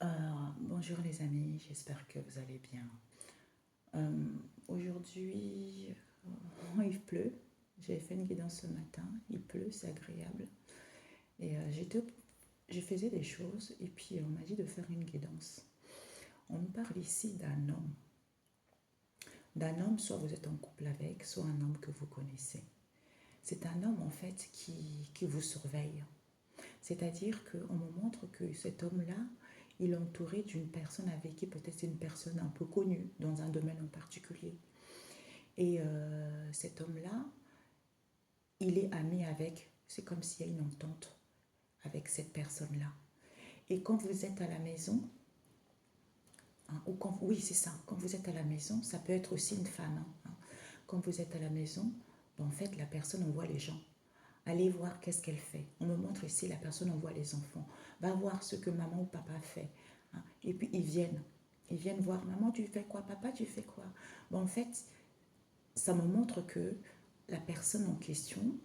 Bonjour les amis, j'espère que vous allez bien. Aujourd'hui, il pleut. J'ai fait une guidance ce matin. Il pleut, c'est agréable. Et je faisais des choses et puis on m'a dit de faire une guidance. On nous parle ici d'un homme. D'un homme, soit vous êtes en couple avec, soit un homme que vous connaissez. C'est un homme en fait qui vous surveille. C'est-à-dire qu'on me montre que cet homme-là, il est entouré d'une personne avec qui peut-être c'est une personne un peu connue dans un domaine en particulier. Et cet homme-là, il est ami avec, c'est comme s'il y a une entente avec cette personne-là. Et quand vous êtes à la maison, hein, oui c'est ça, quand vous êtes à la maison, ça peut être aussi une femme. Hein. Quand vous êtes à la maison, ben, en fait la personne envoie les gens. Allez voir qu'est-ce qu'elle fait. On me montre ici, la personne envoie les enfants. Va voir ce que maman ou papa fait. Hein. Et puis ils viennent. Ils viennent voir, maman tu fais quoi, papa tu fais quoi. Bon, en fait, ça me montre que la personne en question,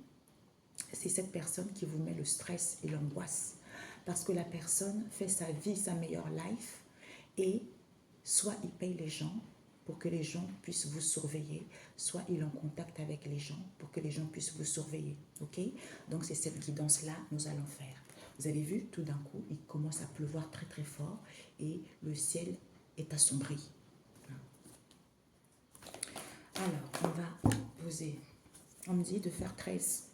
c'est cette personne qui vous met le stress et l'angoisse. Parce que la personne fait sa vie, sa meilleure life, et soit il paye les gens pour que les gens puissent vous surveiller, soit il est en contact avec les gens pour que les gens puissent vous surveiller. Ok? Donc c'est cette guidance-là que nous allons faire. Vous avez vu, tout d'un coup, il commence à pleuvoir très très fort et le ciel est assombri. Alors, on va poser. On me dit de faire 13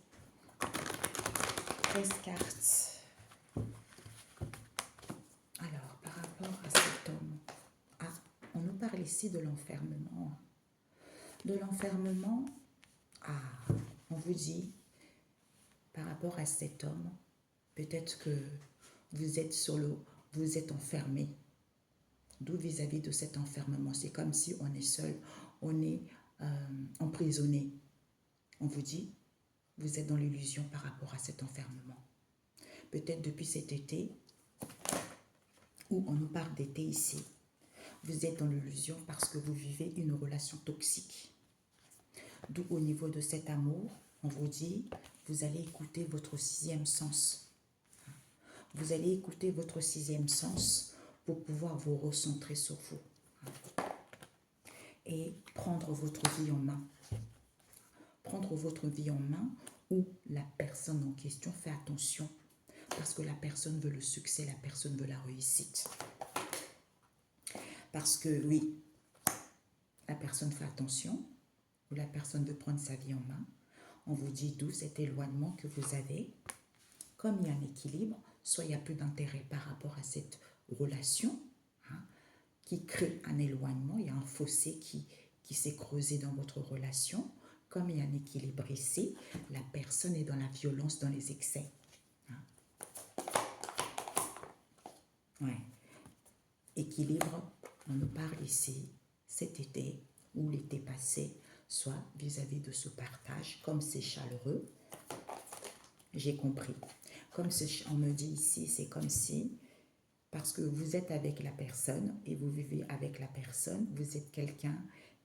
cartes. Alors, par rapport à cet homme, on nous parle ici de l'enfermement. De l'enfermement, on vous dit, par rapport à cet homme, peut-être que vous êtes enfermé. D'où vis-à-vis de cet enfermement, c'est comme si on est seul, on est emprisonné. On vous dit, vous êtes dans l'illusion par rapport à cet enfermement. Peut-être depuis cet été, où on nous parle d'été ici, vous êtes dans l'illusion parce que vous vivez une relation toxique. D'où au niveau de cet amour, on vous dit, vous allez écouter votre sixième sens. Vous allez écouter votre sixième sens pour pouvoir vous recentrer sur vous et prendre votre vie en main. Prendre votre vie en main où la personne en question fait attention parce que la personne veut le succès, la personne veut la réussite. Parce que oui, la personne fait attention ou la personne veut prendre sa vie en main. On vous dit d'où cet éloignement que vous avez. Comme il y a un équilibre, soit il n'y a plus d'intérêt par rapport à cette relation hein, qui crée un éloignement, il y a un fossé qui s'est creusé dans votre relation. Comme il y a un équilibre ici, la personne est dans la violence, dans les excès. Hein. Ouais. Équilibre, on nous parle ici cet été ou l'été passé, soit vis-à-vis de ce partage, comme c'est chaleureux, j'ai compris. Comme on me dit ici, c'est comme si, parce que vous êtes avec la personne et vous vivez avec la personne, vous êtes quelqu'un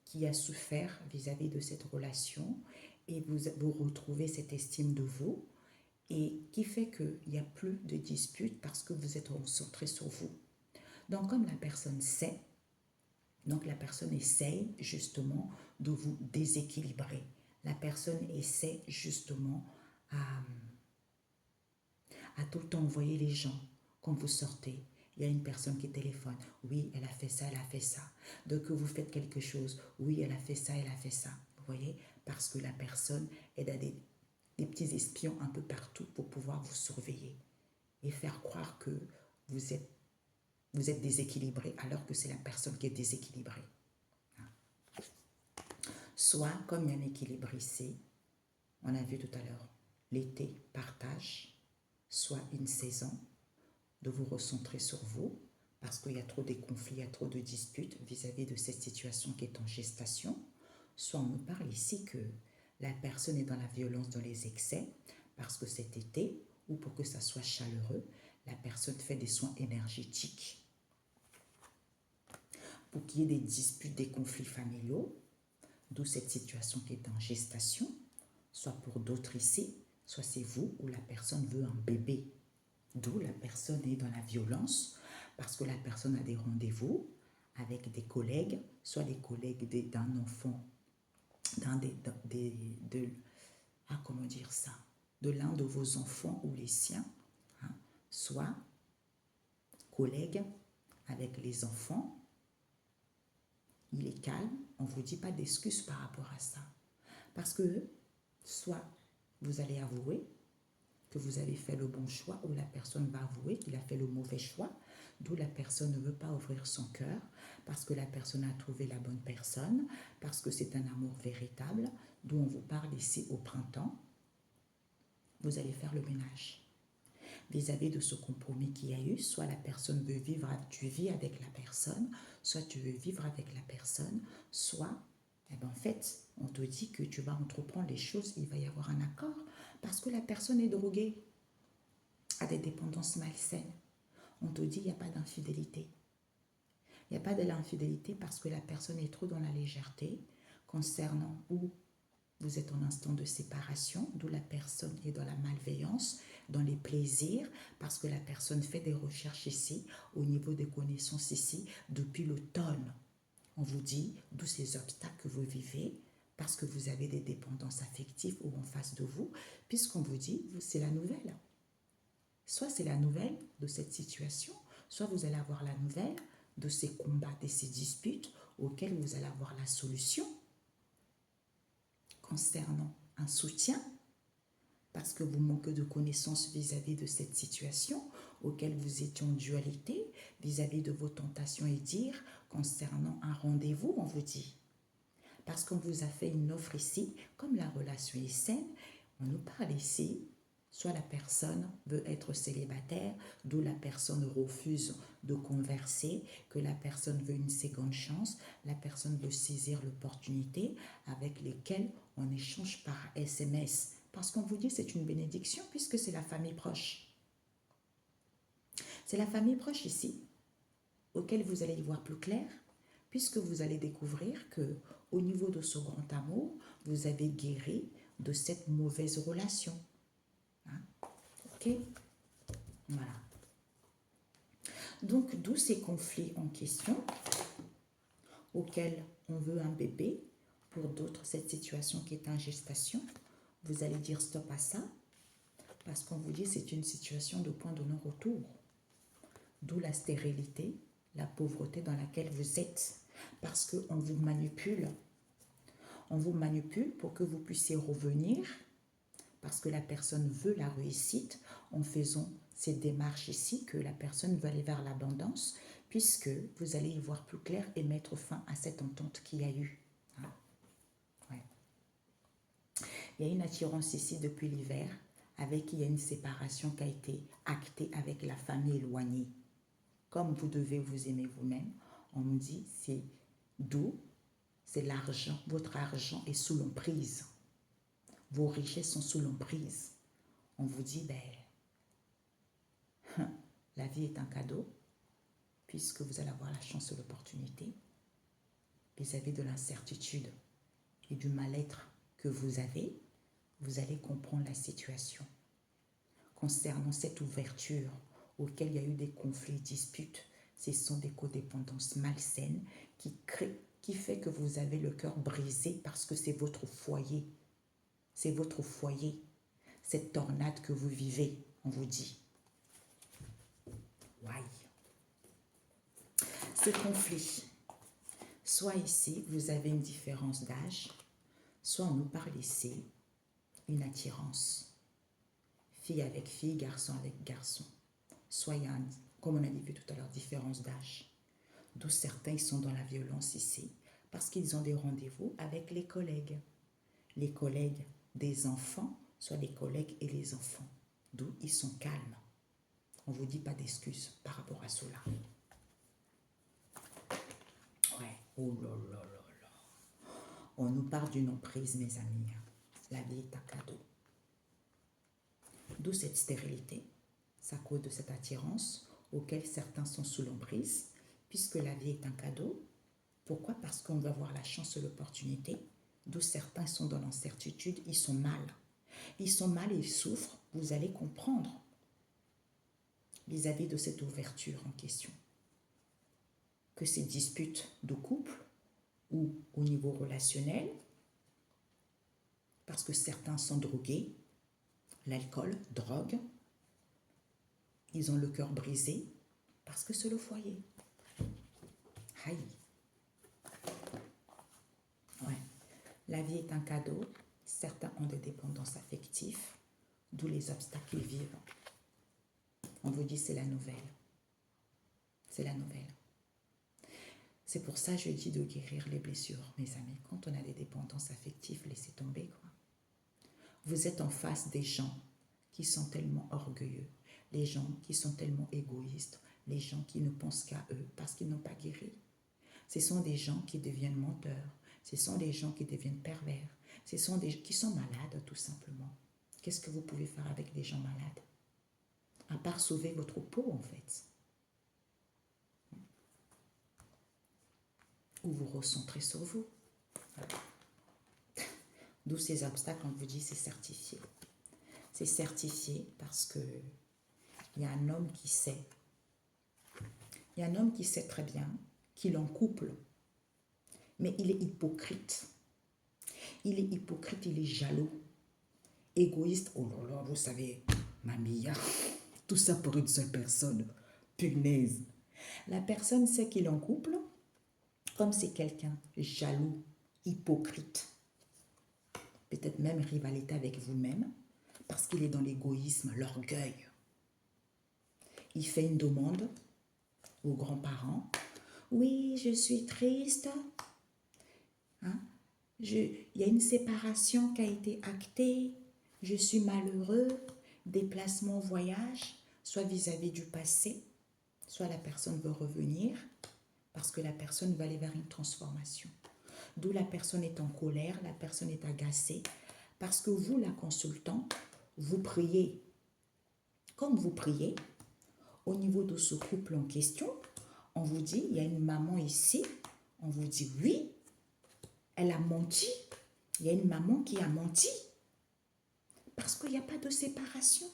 qui a souffert vis-à-vis de cette relation et vous retrouvez cette estime de vous et qui fait qu'il n'y a plus de dispute parce que vous êtes concentré sur vous. Donc comme la personne sait, donc la personne essaye justement de vous déséquilibrer. La personne essaie justement à tout le temps envoyer les gens quand vous sortez. Il y a une personne qui téléphone. Oui, elle a fait ça, elle a fait ça. Donc vous faites quelque chose. Oui, elle a fait ça, elle a fait ça. Vous voyez? Parce que la personne est à des petits espions un peu partout pour pouvoir vous surveiller et faire croire que vous êtes déséquilibré alors que c'est la personne qui est déséquilibrée. Soit, comme il y a un équilibre ici, on a vu tout à l'heure, l'été partage, soit une saison de vous recentrer sur vous, parce qu'il y a trop de conflits, il y a trop de disputes vis-à-vis de cette situation qui est en gestation, soit on me parle ici que la personne est dans la violence, dans les excès, parce que cet été, ou pour que ça soit chaleureux, la personne fait des soins énergétiques. Pour qu'il y ait des disputes, des conflits familiaux, d'où cette situation qui est en gestation, soit pour d'autres ici, soit c'est vous ou la personne veut un bébé. D'où la personne est dans la violence Parce que la personne a des rendez-vous avec des collègues, soit des collègues d'un enfant, comment dire ça, de l'un de vos enfants ou les siens, hein, soit collègues avec les enfants. Il est calme, on ne vous dit pas d'excuses par rapport à ça. Parce que soit vous allez avouer que vous avez fait le bon choix, ou la personne va avouer qu'il a fait le mauvais choix, d'où la personne ne veut pas ouvrir son cœur, parce que la personne a trouvé la bonne personne, parce que c'est un amour véritable, d'où on vous parle ici au printemps. Vous allez faire le ménage vis-à-vis de ce compromis qu'il y a eu. Soit la personne veut vivre, tu vis avec la personne, soit tu veux vivre avec la personne, soit, en fait, on te dit que tu vas entreprendre les choses, il va y avoir un accord, parce que la personne est droguée, a des dépendances malsaines. On te dit, il n'y a pas d'infidélité. Il n'y a pas de l'infidélité parce que la personne est trop dans la légèreté concernant où vous êtes en instant de séparation, d'où la personne est dans la malveillance, dans les plaisirs, parce que la personne fait des recherches ici, au niveau des connaissances ici, depuis l'automne. On vous dit d'où ces obstacles que vous vivez, parce que vous avez des dépendances affectives ou en face de vous, puisqu'on vous dit, c'est la nouvelle. Soit c'est la nouvelle de cette situation, soit vous allez avoir la nouvelle de ces combats, de ces disputes auxquels vous allez avoir la solution concernant un soutien, parce que vous manquez de connaissances vis-à-vis de cette situation auquel vous étiez en dualité, vis-à-vis de vos tentations et dires concernant un rendez-vous, on vous dit. Parce qu'on vous a fait une offre ici, comme la relation est saine, on nous parle ici, soit la personne veut être célibataire, d'où la personne refuse de converser, que la personne veut une seconde chance, la personne veut saisir l'opportunité avec lesquelles on échange par SMS. Parce qu'on vous dit c'est une bénédiction puisque c'est la famille proche. C'est la famille proche ici, auquel vous allez y voir plus clair, puisque vous allez découvrir que au niveau de ce grand amour, vous avez guéri de cette mauvaise relation. Hein? Ok? Voilà. Donc, d'où ces conflits en question, auxquels on veut un bébé, pour d'autres, cette situation qui est en gestation, vous allez dire stop à ça, parce qu'on vous dit c'est une situation de point de non-retour. D'où la stérilité, la pauvreté dans laquelle vous êtes, parce qu'on vous manipule. On vous manipule pour que vous puissiez revenir, parce que la personne veut la réussite, en faisant ces démarches ici, que la personne veut aller vers l'abondance, puisque vous allez y voir plus clair et mettre fin à cette entente qu'il y a eu. Hein? Ouais. Il y a une attirance ici depuis l'hiver, avec il y a une séparation qui a été actée avec la famille éloignée. Comme vous devez vous aimer vous-même, on me dit c'est d'où, c'est l'argent, votre argent est sous l'emprise. Vos richesses sont sous l'emprise. On vous dit, la vie est un cadeau, puisque vous allez avoir la chance et l'opportunité, vis-à-vis de l'incertitude et du mal-être que vous avez, vous allez comprendre la situation. Concernant cette ouverture auquel il y a eu des conflits, disputes, ce sont des codépendances malsaines qui fait que vous avez le cœur brisé parce que c'est votre foyer. C'est votre foyer. Cette tornade que vous vivez, on vous dit. Ouais. Ce conflit, soit ici, vous avez une différence d'âge, soit on nous parle ici, une attirance. Fille avec fille, garçon avec garçon. Soit il y a, comme on a dit tout à l'heure, différence d'âge. D'où certains sont dans la violence ici, parce qu'ils ont des rendez-vous avec les collègues. Les collègues des enfants, soit les collègues et les enfants. D'où ils sont calmes. On ne vous dit pas d'excuses par rapport à cela. Ouais, oh là là là là. On nous parle d'une emprise, mes amis. La vie est un cadeau. D'où cette stérilité. C'est à cause de cette attirance auquel certains sont sous l'emprise, puisque la vie est un cadeau. Pourquoi? Parce qu'on va avoir la chance et l'opportunité. D'où certains sont dans l'incertitude, ils sont mal. Ils sont mal et ils souffrent. Vous allez comprendre vis-à-vis de cette ouverture en question. que ces disputes de couple ou au niveau relationnel, parce que certains sont drogués, l'alcool, drogue, ils ont le cœur brisé, parce que c'est le foyer. Aïe. Ouais. La vie est un cadeau. Certains ont des dépendances affectives, d'où les obstacles qu'ils vivent. On vous dit c'est la nouvelle. C'est la nouvelle. C'est pour ça que je dis de guérir les blessures, mes amis. Quand on a des dépendances affectives, laissez tomber, quoi. Vous êtes en face des gens qui sont tellement orgueilleux, les gens qui sont tellement égoïstes, les gens qui ne pensent qu'à eux parce qu'ils n'ont pas guéri. Ce sont des gens qui deviennent menteurs, ce sont des gens qui deviennent pervers, ce sont des gens qui sont malades tout simplement. Qu'est-ce que vous pouvez faire avec des gens malades? À part sauver votre peau en fait. Ou vous recentrer sur vous. D'où ces obstacles, on vous dit c'est certifié. C'est certifié parce que il y a un homme qui sait. Il y a un homme qui sait très bien qu'il est en couple, mais il est hypocrite. Il est hypocrite, il est jaloux, égoïste. Oh là là, vous savez, mamia, tout ça pour une seule personne. Punaise. La personne sait qu'il est en couple, comme c'est quelqu'un jaloux, hypocrite, peut-être même rivalité avec vous-même, parce qu'il est dans l'égoïsme, l'orgueil. Il fait une demande aux grands-parents. Oui, je suis triste. Hein? Il y a une séparation qui a été actée. Je suis malheureux. Déplacement, voyage, soit vis-à-vis du passé, soit la personne veut revenir parce que la personne va aller vers une transformation. D'où la personne est en colère, la personne est agacée parce que vous, la consultant, vous priez. Comme vous priez, au niveau de ce couple en question, on vous dit, il y a une maman ici, on vous dit oui, elle a menti. Il y a une maman qui a menti parce qu'il n'y a pas de séparation.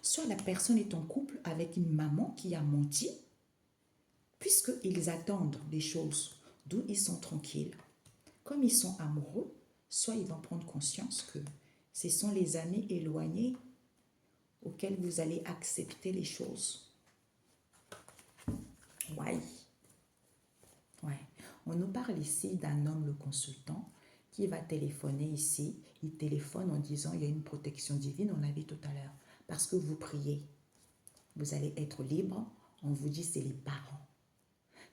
Soit la personne est en couple avec une maman qui a menti, puisqu'ils attendent les choses, d'où ils sont tranquilles. Comme ils sont amoureux, soit ils vont prendre conscience que ce sont les amis éloignés auxquels vous allez accepter les choses. Ouais. Ouais. On nous parle ici d'un homme, le consultant, qui va téléphoner ici. Il téléphone en disant il y a une protection divine, on l'a vu tout à l'heure. Parce que vous priez, vous allez être libre. On vous dit c'est les parents.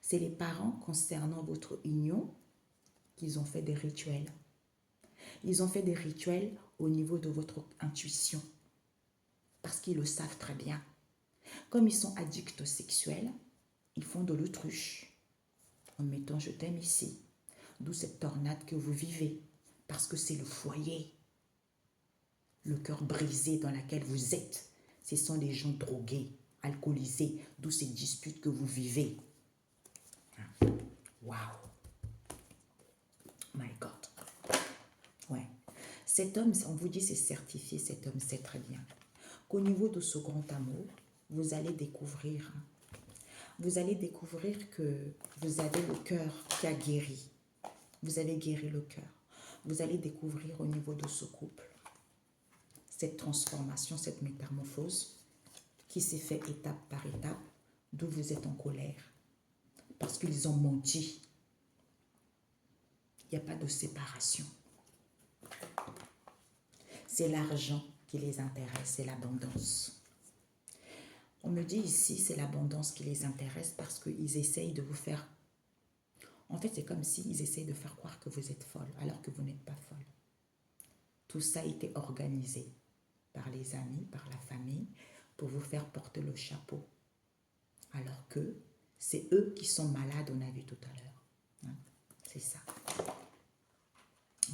C'est les parents concernant votre union qu'ils ont fait des rituels. Ils ont fait des rituels au niveau de votre intuition. Parce qu'ils le savent très bien. Comme ils sont addicts sexuels, ils font de l'autruche. En mettant je t'aime ici. D'où cette tornade que vous vivez. Parce que c'est le foyer. Le cœur brisé dans lequel vous êtes. Ce sont des gens drogués, alcoolisés. D'où ces disputes que vous vivez. Wow. My God. Ouais. Cet homme, on vous dit c'est certifié, cet homme sait très bien qu'au niveau de ce grand amour, vous allez découvrir que vous avez le cœur qui a guéri. Vous avez guéri le cœur. Vous allez découvrir au niveau de ce couple cette transformation, cette métamorphose qui s'est faite étape par étape, d'où vous êtes en colère. Parce qu'ils ont menti. Il n'y a pas de séparation. C'est l'argent qui les intéresse, c'est l'abondance. On me dit ici, c'est l'abondance qui les intéresse parce qu'ils essayent de vous faire... En fait, c'est comme s'ils essayent de faire croire que vous êtes folle, alors que vous n'êtes pas folle. Tout ça a été organisé par les amis, par la famille, pour vous faire porter le chapeau. Alors que c'est eux qui sont malades, on a vu tout à l'heure. Hein? C'est ça.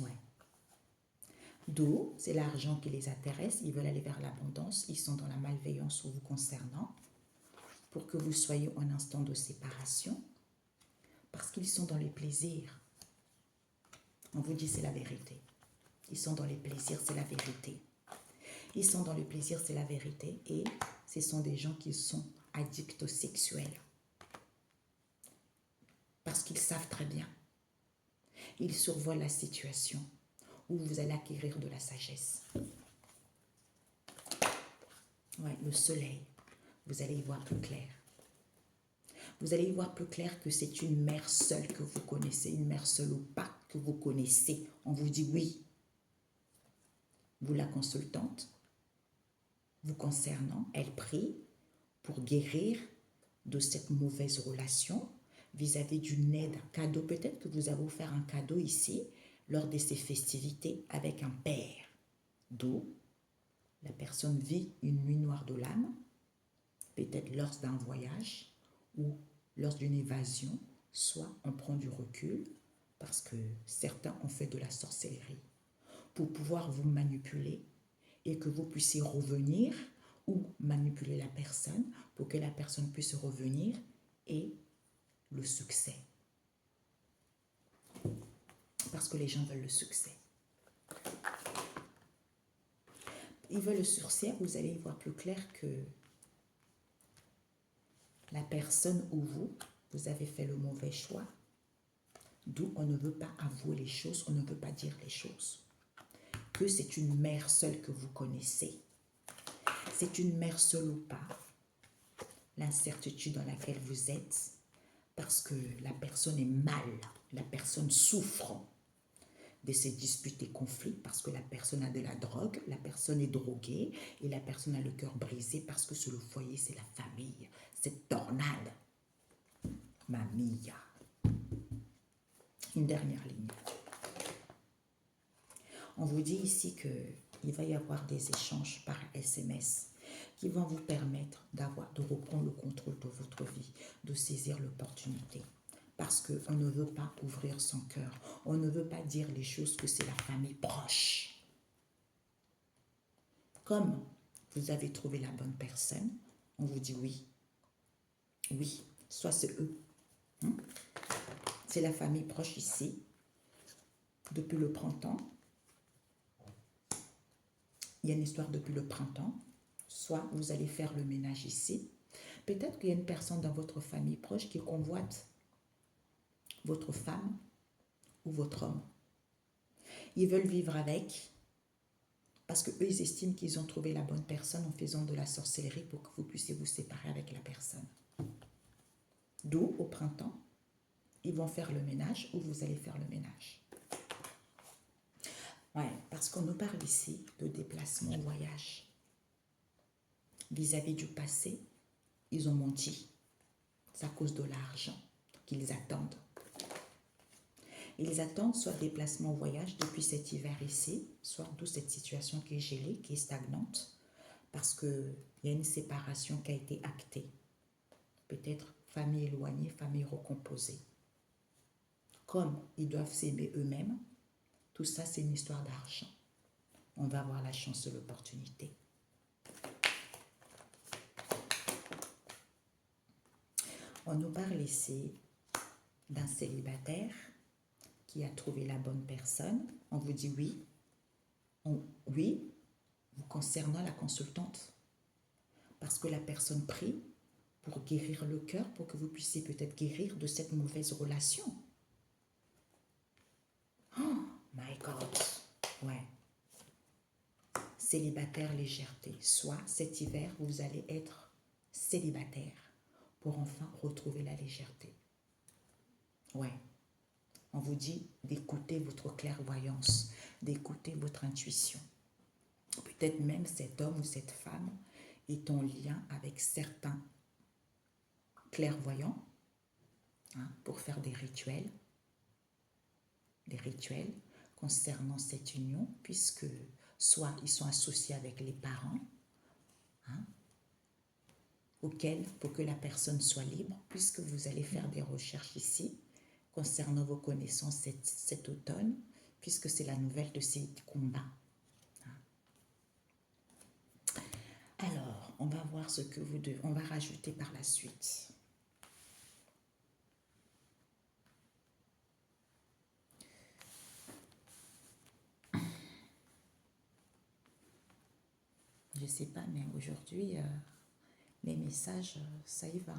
Ouais. D'où, c'est l'argent qui les intéresse, ils veulent aller vers l'abondance, ils sont dans la malveillance vous concernant, pour que vous soyez en instant de séparation, parce qu'ils sont dans les plaisirs. On vous dit c'est la vérité. Ils sont dans les plaisirs, c'est la vérité. Ils sont dans les plaisirs, c'est la vérité, et ce sont des gens qui sont addicts sexuels. parce qu'ils savent très bien. Ils survolent la situation où vous allez acquérir de la sagesse. Ouais, le soleil, vous allez y voir plus clair. Vous allez y voir plus clair que c'est une mère seule que vous connaissez, une mère seule ou pas que vous connaissez. On vous dit oui. Vous la consultante, vous concernant, elle prie pour guérir de cette mauvaise relation vis-à-vis d'une aide, un cadeau. Peut-être que vous avez offert un cadeau ici lors de ces festivités avec un père. D'où la personne vit une nuit noire de l'âme, peut-être lors d'un voyage ou lors d'une évasion, soit on prend du recul parce que certains ont fait de la sorcellerie pour pouvoir vous manipuler et que vous puissiez revenir ou manipuler la personne pour que la personne puisse revenir et le succès. Parce que les gens veulent le succès. Ils veulent le succès, vous allez y voir plus clair que la personne ou vous avez fait le mauvais choix. D'où on ne veut pas avouer les choses, on ne veut pas dire les choses. Que c'est une mère seule que vous connaissez. C'est une mère seule ou pas. L'incertitude dans laquelle vous êtes, parce que la personne est mal, la personne souffre de ces disputes et conflits, parce que la personne a de la drogue, la personne est droguée, et la personne a le cœur brisé, parce que sur le foyer, c'est la famille, cette tornade. Mamia. Une dernière ligne. On vous dit ici qu'il va y avoir des échanges par SMS qui vont vous permettre de reprendre le contrôle de votre vie, de saisir l'opportunité. Parce qu'on ne veut pas ouvrir son cœur. On ne veut pas dire les choses que c'est la famille proche. Comme vous avez trouvé la bonne personne, on vous dit oui. Oui, soit c'est eux. C'est la famille proche ici. Depuis le printemps. Il y a une histoire depuis le printemps. Soit vous allez faire le ménage ici. Peut-être qu'il y a une personne dans votre famille proche qui convoite votre femme ou votre homme. Ils veulent vivre avec parce qu'eux, ils estiment qu'ils ont trouvé la bonne personne en faisant de la sorcellerie pour que vous puissiez vous séparer avec la personne. D'où, au printemps, ils vont faire le ménage ou vous allez faire le ménage. Ouais, parce qu'on nous parle ici de déplacement, voyage. Vis-à-vis du passé, ils ont menti. C'est à cause de l'argent qu'ils attendent. Ils attendent soit déplacement, voyage depuis cet hiver ici, soit d'où cette situation qui est gelée, qui est stagnante, parce qu'il y a une séparation qui a été actée. Peut-être famille éloignée, famille recomposée. Comme ils doivent s'aimer eux-mêmes, tout ça c'est une histoire d'argent. On va avoir la chance de l'opportunité. On nous parle ici d'un célibataire qui a trouvé la bonne personne. On vous dit oui. Oui, vous concernant la consultante. Parce que la personne prie pour guérir le cœur, pour que vous puissiez peut-être guérir de cette mauvaise relation. Oh my God. Ouais. Célibataire, légèreté. Soit cet hiver, vous allez être célibataire pour enfin retrouver la légèreté. Ouais. On vous dit d'écouter votre clairvoyance, d'écouter votre intuition. Peut-être même cet homme ou cette femme est en lien avec certains clairvoyants pour faire des rituels concernant cette union, puisque soit ils sont associés avec les parents, auxquels, pour que la personne soit libre, puisque vous allez faire des recherches ici, concernant vos connaissances cet automne, puisque c'est la nouvelle de ces combats. Alors, on va voir ce que vous devez, on va rajouter par la suite. Je ne sais pas, mais aujourd'hui, les messages, ça y va.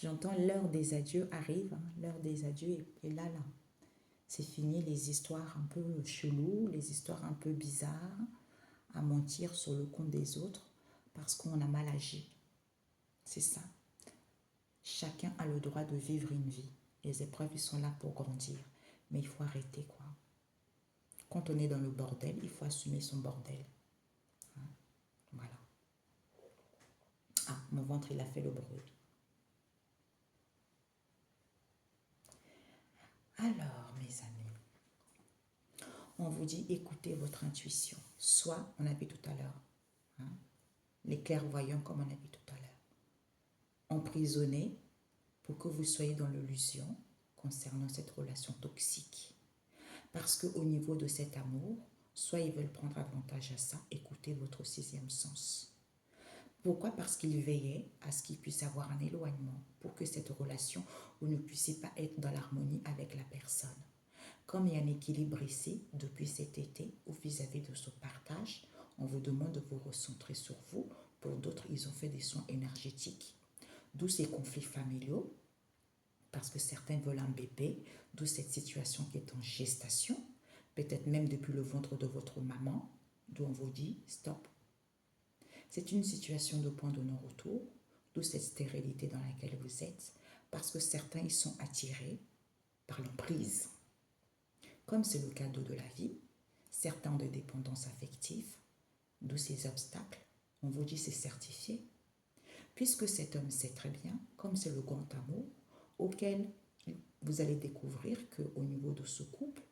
J'entends l'heure des adieux arrive, hein, l'heure des adieux est là, là. C'est fini les histoires un peu cheloues, les histoires un peu bizarres, à mentir sur le compte des autres parce qu'on a mal agi. C'est ça. Chacun a le droit de vivre une vie. Les épreuves, ils sont là pour grandir. Mais il faut arrêter, quoi. Quand on est dans le bordel, il faut assumer son bordel. Hein? Voilà. Ah, mon ventre, il a fait le bruit. Alors, mes amis, on vous dit écoutez votre intuition. Soit, on a vu tout à l'heure, hein, les clairvoyants comme on a vu tout à l'heure. Emprisonnés pour que vous soyez dans l'illusion concernant cette relation toxique. Parce qu'au niveau de cet amour, soit ils veulent prendre avantage à ça, écoutez votre sixième sens. Pourquoi? Parce qu'ils veillaient à ce qu'il puisse avoir un éloignement pour que cette relation, vous ne puissiez pas être dans l'harmonie avec la personne. Comme il y a un équilibre ici, depuis cet été, ou vis-à-vis de ce partage, on vous demande de vous recentrer sur vous. Pour d'autres, ils ont fait des soins énergétiques. D'où ces conflits familiaux, parce que certains veulent un bébé, d'où cette situation qui est en gestation, peut-être même depuis le ventre de votre maman, d'où on vous dit stop. C'est une situation de point de non-retour, d'où cette stérilité dans laquelle vous êtes, parce que certains y sont attirés par l'emprise. Comme c'est le cadeau de la vie, certains ont des dépendances affectives, d'où ces obstacles. On vous dit c'est certifié. Puisque cet homme sait très bien, comme c'est le grand amour, auquel vous allez découvrir qu'au niveau de ce couple,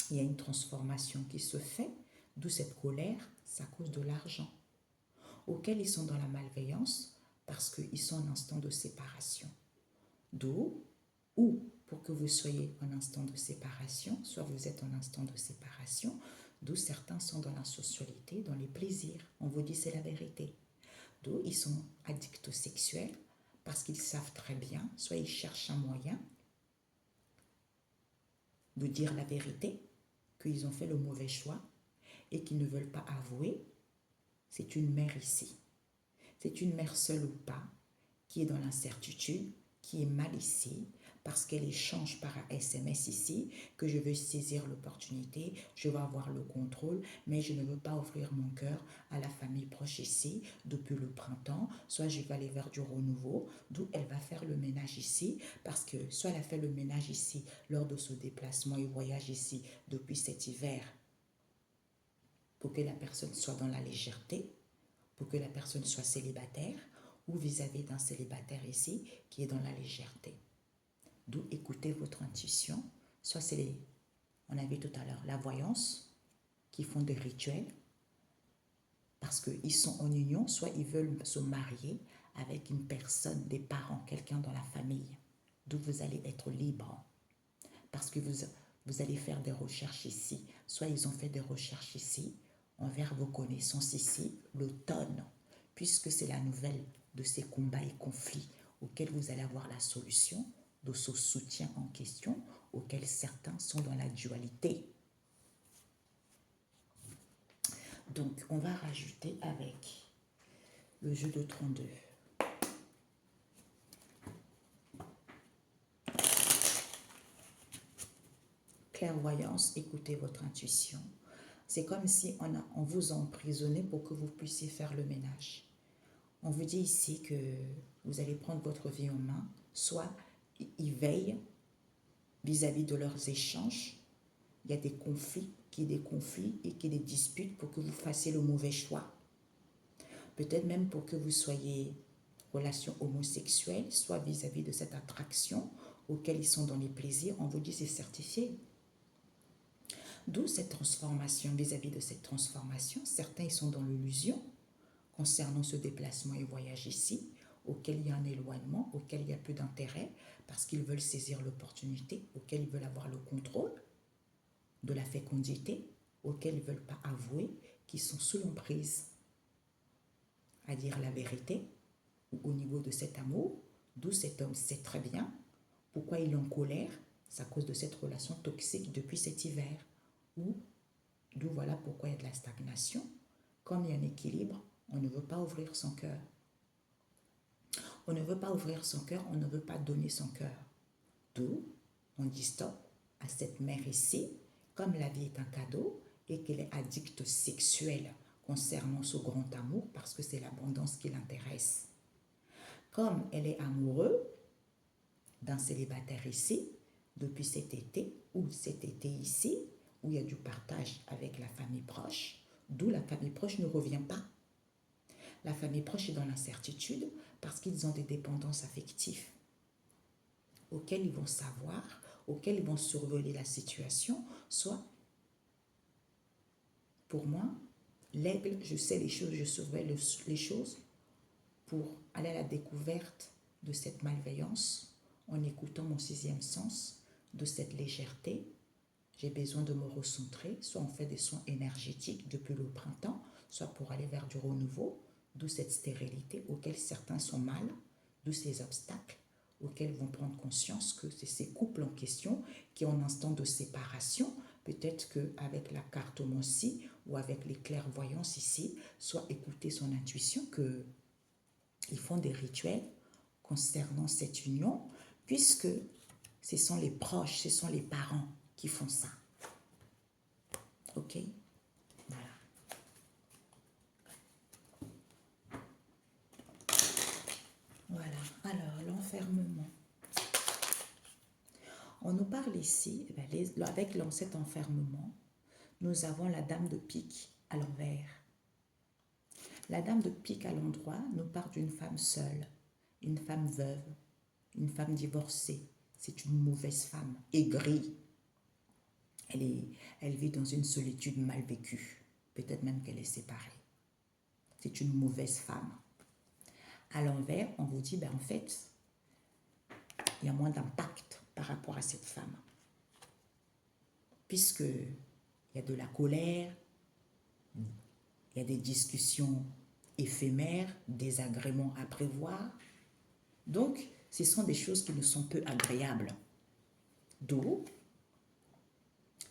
il y a une transformation qui se fait, d'où cette colère, c'est à cause de l'argent, auquel ils sont dans la malveillance parce qu'ils sont en instant de séparation. D'où, ou pour que vous soyez en instant de séparation, soit vous êtes en instant de séparation, d'où certains sont dans la sensualité, dans les plaisirs. On vous dit c'est la vérité. D'où ils sont addicts au sexuel parce qu'ils savent très bien, soit ils cherchent un moyen de dire la vérité, qu'ils ont fait le mauvais choix et qu'ils ne veulent pas avouer. C'est une mère ici. C'est une mère seule ou pas qui est dans l'incertitude, qui est mal ici, parce qu'elle échange par un SMS ici, que je veux saisir l'opportunité, je veux avoir le contrôle, mais je ne veux pas offrir mon cœur à la famille proche ici, depuis le printemps, soit je vais aller vers du renouveau, d'où elle va faire le ménage ici, parce que soit elle a fait le ménage ici lors de ce déplacement et voyage ici depuis cet hiver, pour que la personne soit dans la légèreté, pour que la personne soit célibataire, ou vis-à-vis d'un célibataire ici qui est dans la légèreté. D'où écoutez votre intuition. Soit c'est, on a vu tout à l'heure, la voyance, qui font des rituels, parce qu'ils sont en union, soit ils veulent se marier avec une personne, des parents, quelqu'un dans la famille. D'où vous allez être libre. Parce que vous allez faire des recherches ici. Soit ils ont fait des recherches ici, envers vos connaissances ici, l'automne, puisque c'est la nouvelle de ces combats et conflits auxquels vous allez avoir la solution, de ce soutien en question, auquel certains sont dans la dualité. Donc, on va rajouter avec le jeu de 32. Clairvoyance, écoutez votre intuition. C'est comme si on vous a emprisonné pour que vous puissiez faire le ménage. On vous dit ici que vous allez prendre votre vie en main, soit ils veillent vis-à-vis de leurs échanges. Il y a des conflits et qui des disputes pour que vous fassiez le mauvais choix. Peut-être même pour que vous soyez relation homosexuelle, soit vis-à-vis de cette attraction auquel ils sont dans les plaisirs. On vous dit c'est certifié. D'où cette transformation, vis-à-vis de cette transformation. Certains ils sont dans l'illusion concernant ce déplacement et voyage ici, auquel il y a un éloignement, auquel il y a peu d'intérêt, parce qu'ils veulent saisir l'opportunité, auquel ils veulent avoir le contrôle de la fécondité, auquel ils ne veulent pas avouer qu'ils sont sous l'emprise à dire la vérité, ou au niveau de cet amour, d'où cet homme sait très bien pourquoi il est en colère, c'est à cause de cette relation toxique depuis cet hiver, ou d'où voilà pourquoi il y a de la stagnation. Comme il y a un équilibre, on ne veut pas ouvrir son cœur. On ne veut pas ouvrir son cœur, on ne veut pas donner son cœur. D'où on dit stop à cette mère ici, comme la vie est un cadeau et qu'elle est addicte sexuelle concernant ce grand amour parce que c'est l'abondance qui l'intéresse. Comme elle est amoureuse d'un célibataire ici, depuis cet été, ou cet été ici, où il y a du partage avec la famille proche, d'où la famille proche ne revient pas. La famille proche est dans l'incertitude parce qu'ils ont des dépendances affectives auxquelles ils vont savoir, auxquelles ils vont survoler la situation, soit, pour moi, l'aigle, je sais les choses, je surveille les choses pour aller à la découverte de cette malveillance en écoutant mon sixième sens, de cette légèreté. J'ai besoin de me recentrer, soit on fait des soins énergétiques depuis le printemps, soit pour aller vers du renouveau, d'où cette stérilité auquel certains sont mal, d'où ces obstacles auxquels vont prendre conscience que c'est ces couples en question qui ont un instant de séparation, peut-être qu'avec la cartomancie ou avec les clairvoyances ici, soit écouter son intuition qu'ils font des rituels concernant cette union, puisque ce sont les proches, ce sont les parents qui font ça. Ok? Voilà. Voilà. Alors, l'enfermement. On nous parle ici, avec cet enfermement, nous avons la dame de pique à l'envers. La dame de pique à l'endroit nous parle d'une femme seule, une femme veuve, une femme divorcée. C'est une mauvaise femme, aigrie. Elle vit dans une solitude mal vécue. Peut-être même qu'elle est séparée. C'est une mauvaise femme. À l'envers, on vous dit, en fait, il y a moins d'impact par rapport à cette femme. Puisqu'il y a de la colère, il y a des discussions éphémères, des agréments à prévoir. Donc, ce sont des choses qui nous sont peu agréables. D'où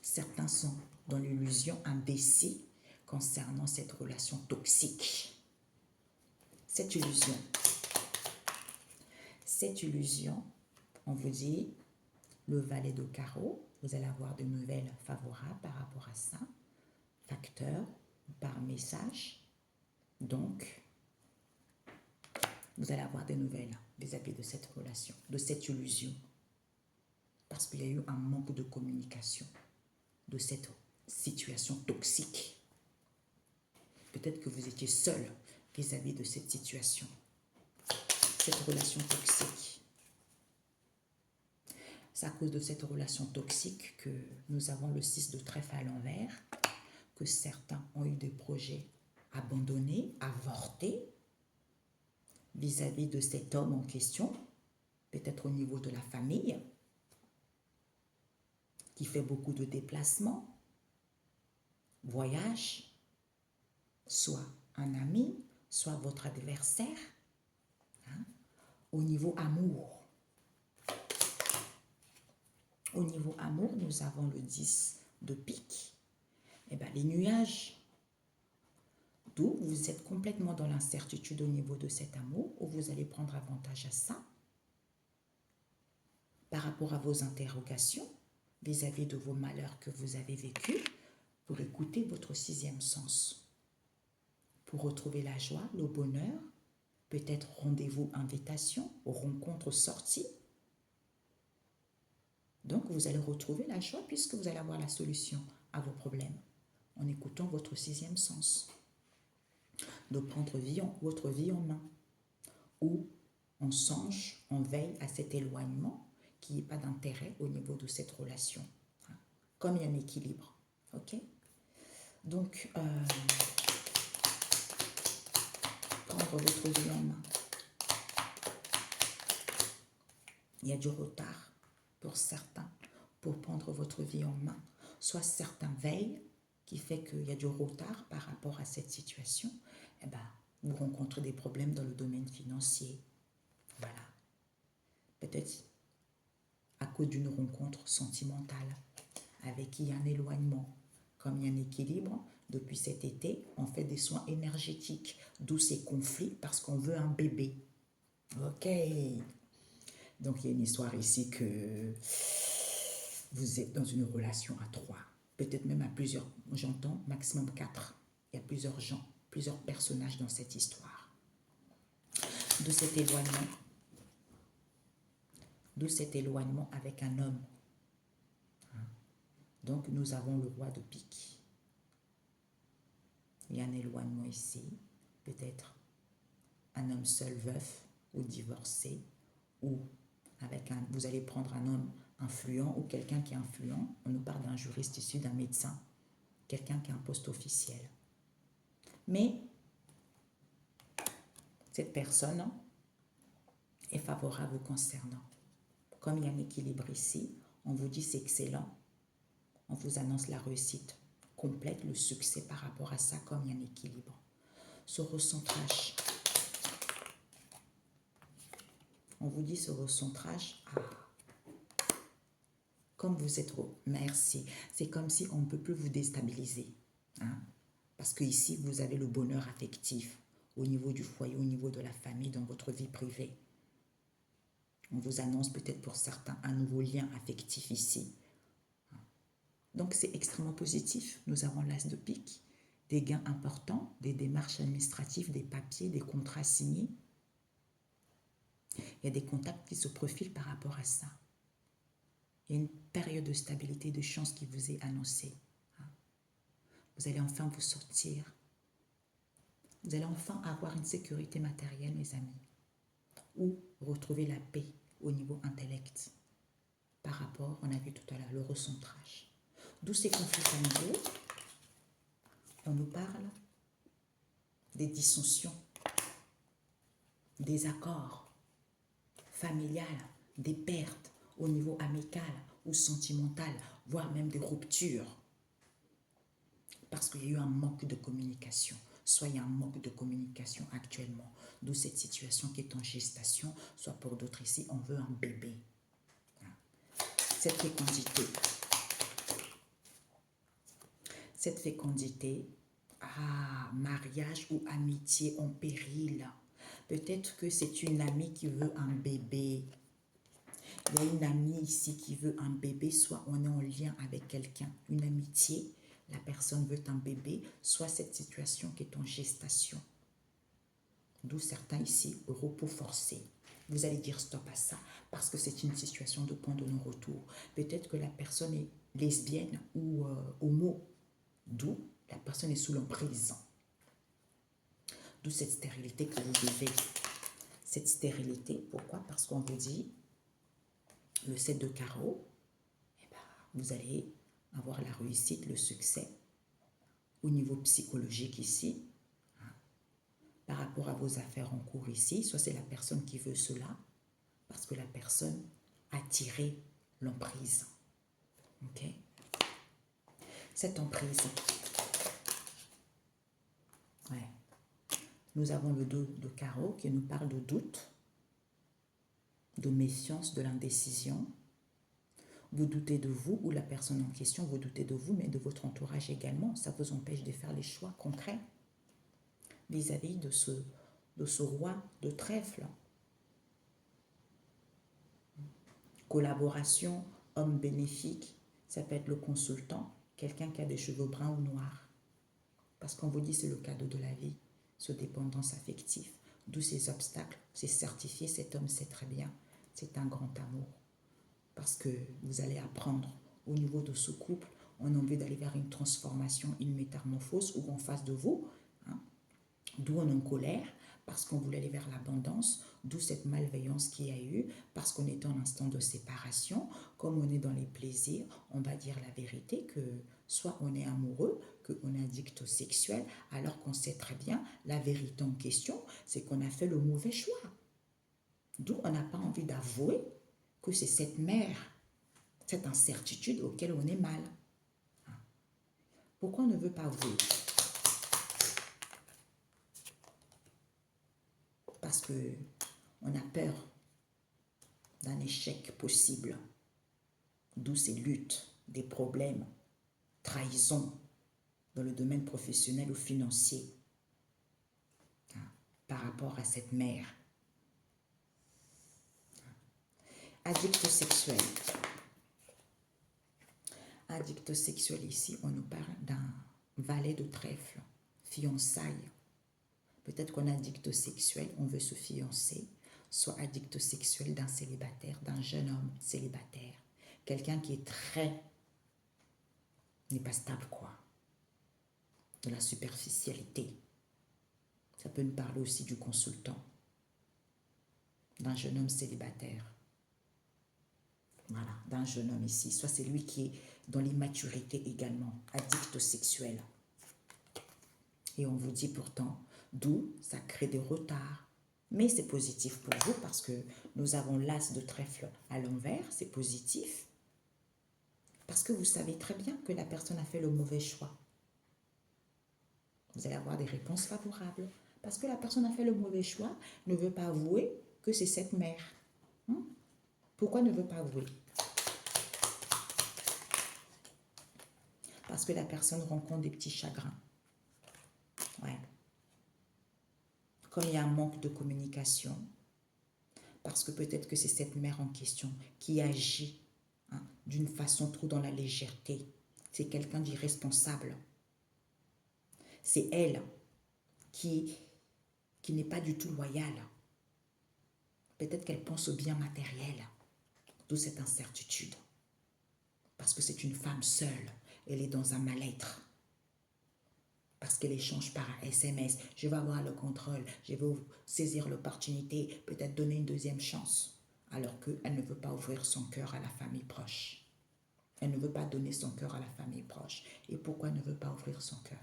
certains sont dans l'illusion indécis concernant cette relation toxique. Cette illusion, on vous dit, le valet de carreau, vous allez avoir de nouvelles favorables par rapport à ça, facteur, par message. Donc, vous allez avoir des nouvelles vis-à-vis de cette relation, de cette illusion. Parce qu'il y a eu un manque de communication de cette situation toxique. Peut-être que vous étiez seul vis-à-vis de cette situation, cette relation toxique. C'est à cause de cette relation toxique que nous avons le 6 de trèfle à l'envers, que certains ont eu des projets abandonnés, avortés, vis-à-vis de cet homme en question, peut-être au niveau de la famille, qui fait beaucoup de déplacements, voyage, soit un ami, soit votre adversaire, au niveau amour. Au niveau amour, nous avons le 10 de pique. Les nuages, d'où vous êtes complètement dans l'incertitude au niveau de cet amour, où vous allez prendre avantage à ça, par rapport à vos interrogations, vis-à-vis de vos malheurs que vous avez vécus, pour écouter votre sixième sens. Pour retrouver la joie, le bonheur, peut-être rendez-vous, invitation, rencontre, sortie. Donc, vous allez retrouver la joie puisque vous allez avoir la solution à vos problèmes en écoutant votre sixième sens. De prendre votre vie en main. Ou on songe, on veille à cet éloignement qui n'est pas d'intérêt au niveau de cette relation. Comme il y a un équilibre. Ok? Donc, prendre votre vie en main. Il y a du retard pour certains pour prendre votre vie en main. Soit certains veillent, qui fait qu'il y a du retard par rapport à cette situation. Vous rencontrez des problèmes dans le domaine financier. Voilà. Peut-être à cause d'une rencontre sentimentale avec qui il y a un éloignement. Comme il y a un équilibre, depuis cet été, on fait des soins énergétiques, d'où ces conflits parce qu'on veut un bébé. Ok. Donc, il y a une histoire ici que vous êtes dans une relation à trois, peut-être même à plusieurs. J'entends maximum quatre. Il y a plusieurs gens, plusieurs personnages dans cette histoire. De cet éloignement avec un homme. Donc, nous avons le roi de pique. Il y a un éloignement ici, peut-être un homme seul, veuf ou divorcé, ou vous allez prendre un homme influent ou quelqu'un qui est influent. On nous parle d'un juriste issu d'un médecin, quelqu'un qui a un poste officiel. Mais cette personne est favorable vous concernant. Comme il y a un équilibre ici, on vous dit c'est excellent, on vous annonce la réussite complète, le succès par rapport à ça, comme il y a un équilibre. Ce recentrage, on vous dit ce recentrage, comme vous êtes merci, c'est comme si on ne peut plus vous déstabiliser. Hein? Parce que ici, vous avez le bonheur affectif au niveau du foyer, au niveau de la famille, dans votre vie privée. On vous annonce peut-être pour certains un nouveau lien affectif ici. Donc, c'est extrêmement positif. Nous avons l'as de pique, des gains importants, des démarches administratives, des papiers, des contrats signés. Il y a des contacts qui se profilent par rapport à ça. Il y a une période de stabilité, de chance qui vous est annoncée. Vous allez enfin vous sortir. Vous allez enfin avoir une sécurité matérielle, mes amis. Ou retrouver la paix au niveau intellect. Par rapport, on a vu tout à l'heure, le recentrage. D'où ces conflits familiaux. On nous parle des dissensions, des accords familiales, des pertes au niveau amical ou sentimental, voire même des ruptures. Parce qu'il y a eu un manque de communication. Soit il y a un manque de communication actuellement, d'où cette situation qui est en gestation, soit pour d'autres ici, on veut un bébé. Cette fécondité, mariage ou amitié en péril. Peut-être que c'est une amie qui veut un bébé. Il y a une amie ici qui veut un bébé, soit on est en lien avec quelqu'un, une amitié, la personne veut un bébé, soit cette situation qui est en gestation. D'où certains ici, repos forcé. Vous allez dire stop à ça parce que c'est une situation de point de non-retour. Peut-être que la personne est lesbienne ou homo, d'où la personne est sous l'emprise. D'où cette stérilité que vous vivez. Cette stérilité, pourquoi? Parce qu'on vous dit, le 7 de carreau, vous allez avoir la réussite, le succès au niveau psychologique ici, par rapport à vos affaires en cours ici, soit c'est la personne qui veut cela, parce que la personne a tiré l'emprise. Ok? Cette emprise, ouais. Nous avons le 2 de carreau qui nous parle de doute, de méfiance, de l'indécision. Vous doutez de vous ou la personne en question, vous doutez de vous, mais de votre entourage également. Ça vous empêche de faire les choix concrets vis-à-vis de ce roi de trèfle. Collaboration, homme bénéfique, ça peut être le consultant, quelqu'un qui a des cheveux bruns ou noirs. Parce qu'on vous dit c'est le cadeau de la vie, ce dépendance affective. D'où ces obstacles, c'est certifié, cet homme sait très bien, c'est un grand amour. Parce que vous allez apprendre au niveau de ce couple, on a envie d'aller vers une transformation, une métamorphose, ou en face de vous, d'où on est en colère, parce qu'on voulait aller vers l'abondance, d'où cette malveillance qu'il y a eu, parce qu'on est en instant de séparation, comme on est dans les plaisirs, on va dire la vérité que soit on est amoureux, qu'on est addict au sexuel, alors qu'on sait très bien, la vérité en question, c'est qu'on a fait le mauvais choix. D'où on n'a pas envie d'avouer que c'est cette mère, cette incertitude auquel on est mal. Pourquoi on ne veut pas avouer? Parce qu'on a peur d'un échec possible, d'où ces luttes, des problèmes, trahison dans le domaine professionnel ou financier par rapport à cette mère. Addict sexuel. Addict sexuel, ici, on nous parle d'un valet de trèfle, fiançailles. Peut-être qu'on est addict sexuel, on veut se fiancer, soit addict sexuel d'un célibataire, d'un jeune homme célibataire. Quelqu'un qui est n'est pas stable, quoi. De la superficialité. Ça peut nous parler aussi du consultant, d'un jeune homme célibataire. Voilà, d'un jeune homme ici. Soit c'est lui qui est dans l'immaturité également, addict sexuel. Et on vous dit pourtant, d'où ça crée des retards. Mais c'est positif pour vous parce que nous avons l'as de trèfle à l'envers, c'est positif. Parce que vous savez très bien que la personne a fait le mauvais choix. Vous allez avoir des réponses favorables. Parce que la personne a fait le mauvais choix, ne veut pas avouer que c'est cette mère. Pourquoi ne veut pas avouer? Parce que la personne rencontre des petits chagrins. Ouais. Comme il y a un manque de communication, parce que peut-être que c'est cette mère en question qui agit d'une façon trop dans la légèreté. C'est quelqu'un d'irresponsable. C'est elle qui n'est pas du tout loyale. Peut-être qu'elle pense au bien matériel, d'où cette incertitude. Parce que c'est une femme seule, elle est dans un mal-être. Parce qu'elle échange par SMS, je vais avoir le contrôle, je vais saisir l'opportunité, peut-être donner une deuxième chance, alors qu'elle ne veut pas ouvrir son cœur à la famille proche. Elle ne veut pas donner son cœur à la famille proche. Et pourquoi elle ne veut pas ouvrir son cœur?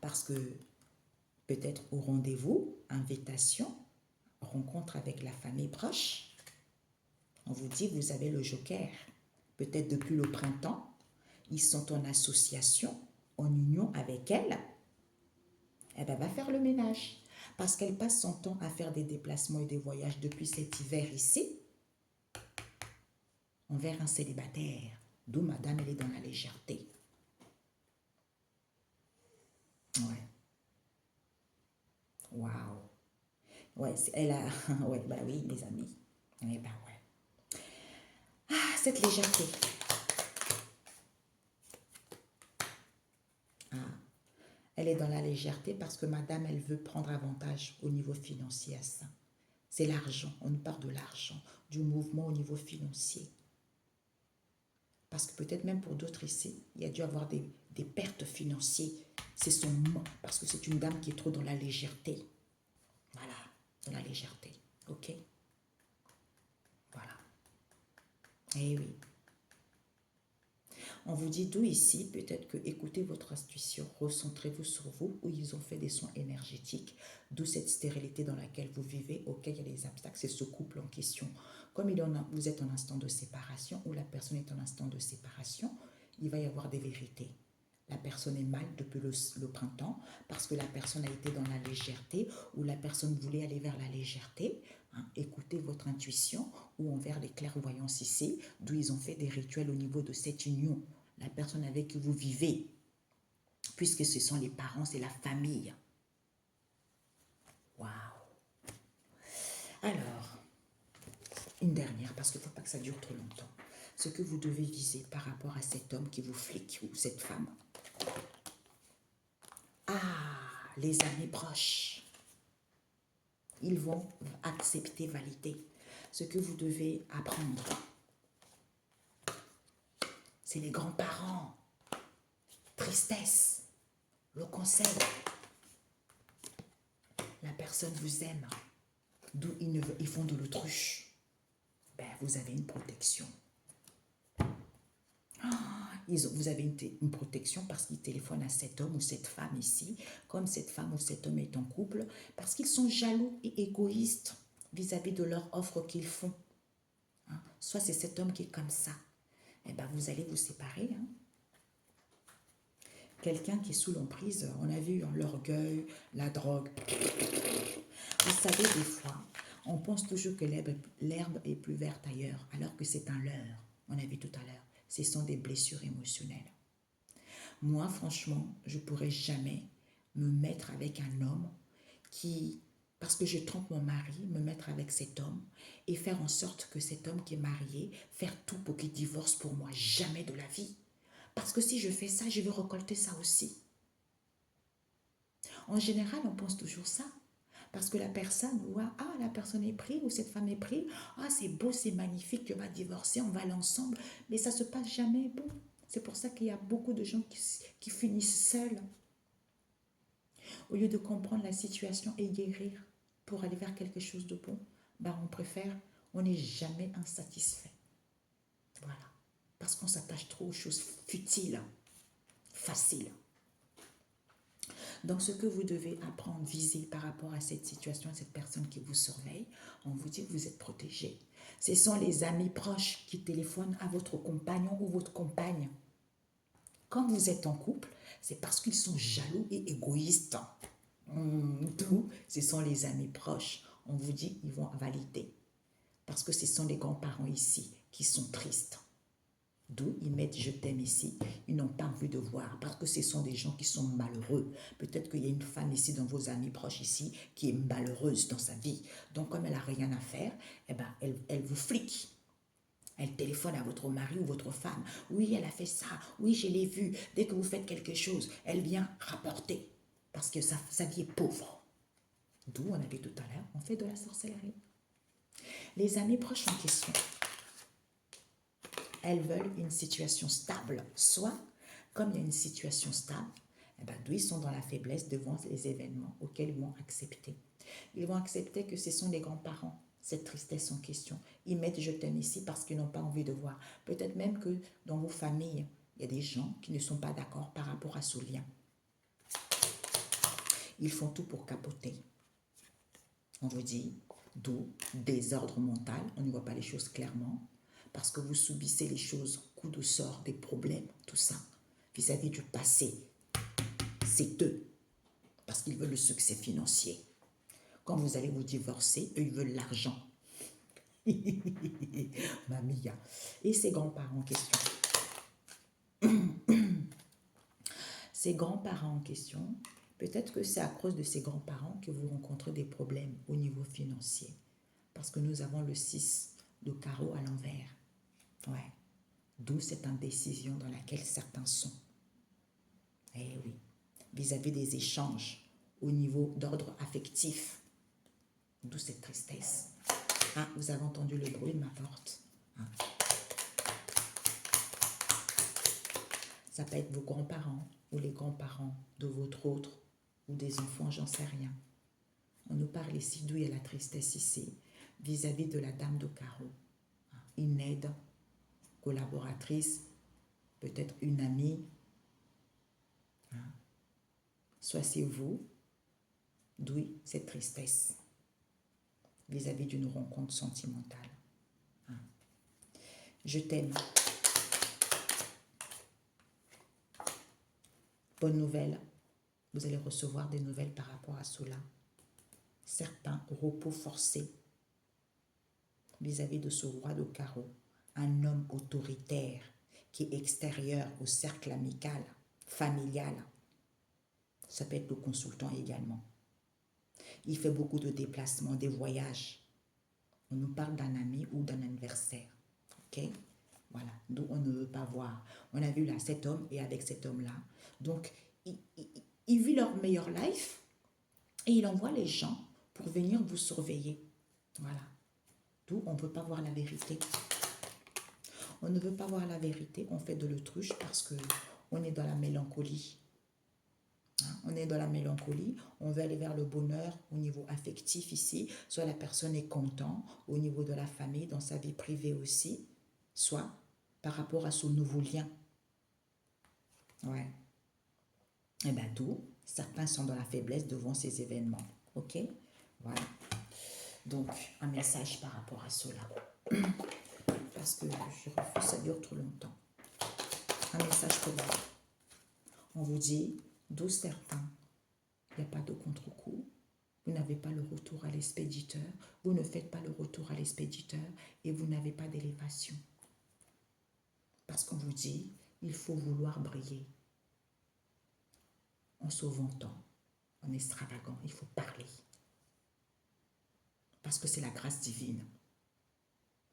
Parce que peut-être au rendez-vous, invitation, rencontre avec la famille proche, on vous dit vous avez le joker. Peut-être depuis le printemps, ils sont en association, en union avec elle. Elle va faire le ménage. Parce qu'elle passe son temps à faire des déplacements et des voyages depuis cet hiver ici, envers un célibataire. D'où madame, elle est dans la légèreté. Ouais. Waouh. Ouais, elle a... Ouais, bah oui, mes amis. Ouais, bah ouais. Ah, cette légèreté. Ah. Elle est dans la légèreté parce que madame, elle veut prendre avantage au niveau financier à ça. C'est l'argent. On nous parle de l'argent, du mouvement au niveau financier. Parce que peut-être même pour d'autres ici, il y a dû avoir des pertes financières. C'est son manque, parce que c'est une dame qui est trop dans la légèreté. Voilà, dans la légèreté. Ok? Voilà. Eh oui. On vous dit d'où ici, peut-être que écoutez votre intuition, recentrez-vous sur vous, où ils ont fait des soins énergétiques, d'où cette stérilité dans laquelle vous vivez, auquel il y a des obstacles, c'est ce couple en question. Comme vous êtes en instant de séparation, ou la personne est en instant de séparation, il va y avoir des vérités. La personne est mal depuis le printemps parce que la personne a été dans la légèreté ou la personne voulait aller vers la légèreté. Écoutez votre intuition ou envers les clairvoyances ici, d'où ils ont fait des rituels au niveau de cette union. La personne avec qui vous vivez, puisque ce sont les parents, c'est la famille. Waouh! Alors, une dernière, parce qu'il ne faut pas que ça dure trop longtemps. Ce que vous devez viser par rapport à cet homme qui vous flique ou cette femme. Ah, les amis proches, ils vont accepter, valider. Ce que vous devez apprendre, c'est les grands-parents. Tristesse, le conseil. La personne vous aime, d'où ils font de l'autruche. Ben, vous avez une protection. Vous avez une protection parce qu'ils téléphonent à cet homme ou cette femme ici, comme cette femme ou cet homme est en couple, parce qu'ils sont jaloux et égoïstes vis-à-vis de leur offre qu'ils font. Soit c'est cet homme qui est comme ça. Eh bien, vous allez vous séparer. Quelqu'un qui est sous l'emprise, on a vu l'orgueil, la drogue. Vous savez, des fois, on pense toujours que l'herbe est plus verte ailleurs, alors que c'est un leurre. On a vu tout à l'heure. Ce sont des blessures émotionnelles. Moi, franchement, je ne pourrais jamais me mettre avec un homme qui parce que je trompe mon mari, me mettre avec cet homme et faire en sorte que cet homme qui est marié, faire tout pour qu'il divorce pour moi, jamais de la vie. Parce que si je fais ça, je vais récolter ça aussi. En général, on pense toujours ça. Parce que la personne voit, ah, la personne est prise ou cette femme est prise, ah, c'est beau, c'est magnifique, tu vas divorcer, on va aller ensemble. Mais ça ne se passe jamais bon. C'est pour ça qu'il y a beaucoup de gens qui finissent seuls. Au lieu de comprendre la situation et guérir pour aller vers quelque chose de bon, ben on préfère, on n'est jamais insatisfait. Voilà. Parce qu'on s'attache trop aux choses futiles, faciles. Donc, ce que vous devez apprendre, viser par rapport à cette situation, à cette personne qui vous surveille, on vous dit que vous êtes protégé. Ce sont les amis proches qui téléphonent à votre compagnon ou votre compagne. Quand vous êtes en couple, c'est parce qu'ils sont jaloux et égoïstes. D'où, ce sont les amis proches. On vous dit qu'ils vont valider. Parce que ce sont les grands-parents ici qui sont tristes. D'où ils mettent je t'aime ici. Ils n'ont pas envie de voir parce que ce sont des gens qui sont malheureux. Peut-être qu'il y a une femme ici dans vos amis proches ici qui est malheureuse dans sa vie. Donc comme elle n'a rien à faire, eh ben, elle vous flique. Elle téléphone à votre mari ou votre femme. Oui, elle a fait ça. Oui, je l'ai vu. Dès que vous faites quelque chose, elle vient rapporter. Parce que sa vie est pauvre. D'où on avait tout à l'heure, on fait de la sorcellerie. Les amis proches en question, elles veulent une situation stable. Soit, comme il y a une situation stable, eh ben, d'où ils sont dans la faiblesse devant les événements auxquels ils vont accepter. Ils vont accepter que ce sont les grands-parents, cette tristesse en question. Ils mettent je t'aime ici parce qu'ils n'ont pas envie de voir. Peut-être même que dans vos familles, il y a des gens qui ne sont pas d'accord par rapport à ce lien. Ils font tout pour capoter. On vous dit, d'où désordre mental, on ne voit pas les choses clairement, parce que vous subissez les choses, coups de sort, des problèmes, tout ça, vis-à-vis du passé. C'est eux, parce qu'ils veulent le succès financier. Quand vous allez vous divorcer, eux, ils veulent l'argent. Mamia. Et ces grands-parents en question. Ces grands-parents en question, peut-être que c'est à cause de ces grands-parents que vous rencontrez des problèmes au niveau financier. Parce que nous avons le 6 de carreau à l'envers. Ouais. D'où cette indécision dans laquelle certains sont. Eh oui. Vis-à-vis des échanges au niveau d'ordre affectif. D'où cette tristesse. Ah, vous avez entendu le bruit de ma porte. Ah. Ça peut être vos grands-parents ou les grands-parents de votre autre ou des enfants, j'en sais rien. On nous parle ici d'où il y a la tristesse ici, vis-à-vis de la dame de carreau. Une aide, collaboratrice, peut-être une amie. Soit c'est vous, d'où cette tristesse, vis-à-vis d'une rencontre sentimentale. Je t'aime. Bonne nouvelle, vous allez recevoir des nouvelles par rapport à cela. Certains repos forcés vis-à-vis de ce roi de carreau, un homme autoritaire qui est extérieur au cercle amical, familial. Ça peut être le consultant également. Il fait beaucoup de déplacements, des voyages. On nous parle d'un ami ou d'un anniversaire. Ok? Voilà, d'où on ne veut pas voir. On a vu là cet homme et avec cet homme-là. Donc, il vit leur meilleure life et il envoie les gens pour venir vous surveiller. Voilà. D'où on ne veut pas voir la vérité. On ne veut pas voir la vérité, on fait de l'autruche parce qu'on est dans la mélancolie. On est dans la mélancolie, on veut aller vers le bonheur au niveau affectif ici, soit la personne est contente au niveau de la famille, dans sa vie privée aussi, soit par rapport à son nouveau lien. Ouais. Et bien d'où certains sont dans la faiblesse devant ces événements. Ok? Voilà. Donc, un message par rapport à cela. Parce que je refuse, ça dure trop longtemps. Un message pour vous. On vous dit, d'où certains, il n'y a pas de contre-coup. Vous n'avez pas le retour à l'expéditeur. Vous ne faites pas le retour à l'expéditeur et vous n'avez pas d'élévation. Parce qu'on vous dit, il faut vouloir briller. En se vantant, en extravagant, il faut parler. Parce que c'est la grâce divine.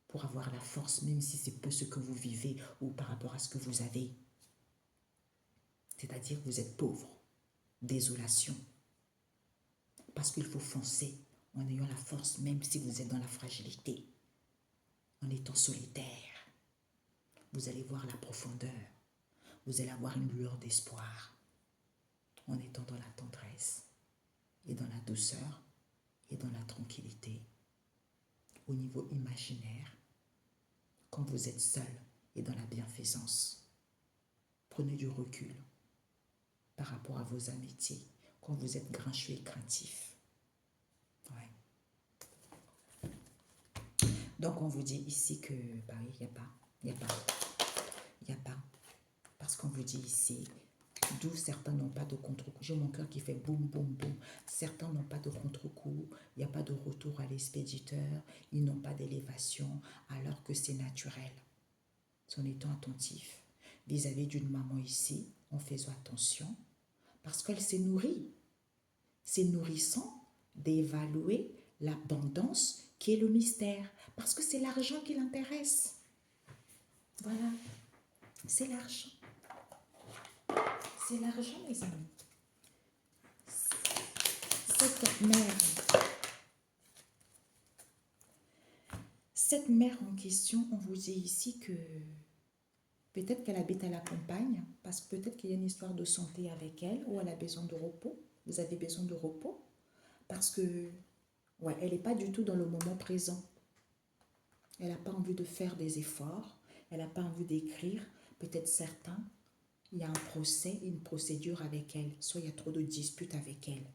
Pour avoir la force, même si c'est peu ce que vous vivez ou par rapport à ce que vous avez. C'est-à-dire que vous êtes pauvre. Désolation. Parce qu'il faut foncer en ayant la force, même si vous êtes dans la fragilité. En étant solitaire. Vous allez voir la profondeur. Vous allez avoir une lueur d'espoir. En étant dans la tendresse et dans la douceur et dans la tranquillité. Au niveau imaginaire, quand vous êtes seul et dans la bienfaisance. Prenez du recul par rapport à vos amitiés quand vous êtes grincheux et craintif. Ouais. Donc on vous dit ici que, bah oui, il n'y a pas. Parce qu'on vous dit ici, d'où certains n'ont pas de contre-coup. J'ai mon cœur qui fait boum, boum, boum. Certains n'ont pas de contre-coup, il n'y a pas de retour à l'expéditeur, ils n'ont pas d'élévation, alors que c'est naturel. En étant attentif vis-à-vis d'une maman ici, en faisant attention, parce qu'elle s'est nourrie. C'est nourrissant d'évaluer l'abondance qui est le mystère, parce que c'est l'argent qui l'intéresse. Voilà, c'est l'argent. C'est l'argent, mes amis. Cette mère en question, on vous dit ici que peut-être qu'elle habite à la campagne, parce que peut-être qu'il y a une histoire de santé avec elle, ou elle a besoin de repos. Vous avez besoin de repos, parce que ouais, elle n'est pas du tout dans le moment présent. Elle n'a pas envie de faire des efforts, elle n'a pas envie d'écrire. Peut-être certains, il y a un procès, une procédure avec elle, soit il y a trop de disputes avec elle.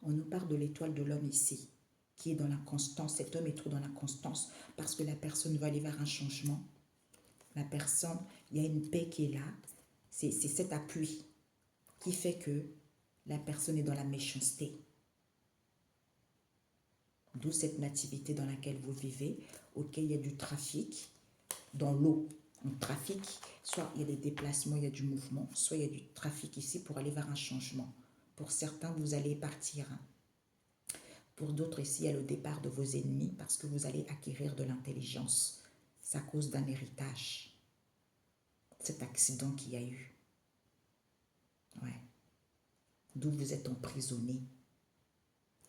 On nous parle de l'étoile de l'homme ici, qui est dans l'inconstance. Cet homme est trop dans l'inconstance parce que la personne va aller vers un changement. La personne, il y a une paix qui est là. C'est cet appui qui fait que la personne est dans la méchanceté. D'où cette nativité dans laquelle vous vivez, auquel il y a du trafic dans l'eau. On trafic, soit il y a des déplacements, il y a du mouvement, soit il y a du trafic ici pour aller vers un changement. Pour certains, vous allez partir. Pour d'autres, ici, il y a le départ de vos ennemis parce que vous allez acquérir de l'intelligence. C'est à cause d'un héritage. Cet accident qu'il y a eu. Ouais. D'où vous êtes emprisonné.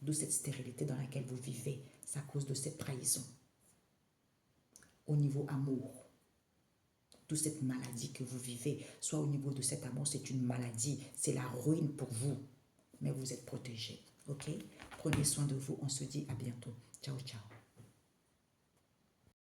D'où cette stérilité dans laquelle vous vivez. C'est à cause de cette trahison. Au niveau amour. D'où cette maladie que vous vivez. Soit au niveau de cet amour, c'est une maladie. C'est la ruine pour vous. Mais vous êtes protégé. Ok? Prenez soin de vous. On se dit à bientôt. Ciao, ciao.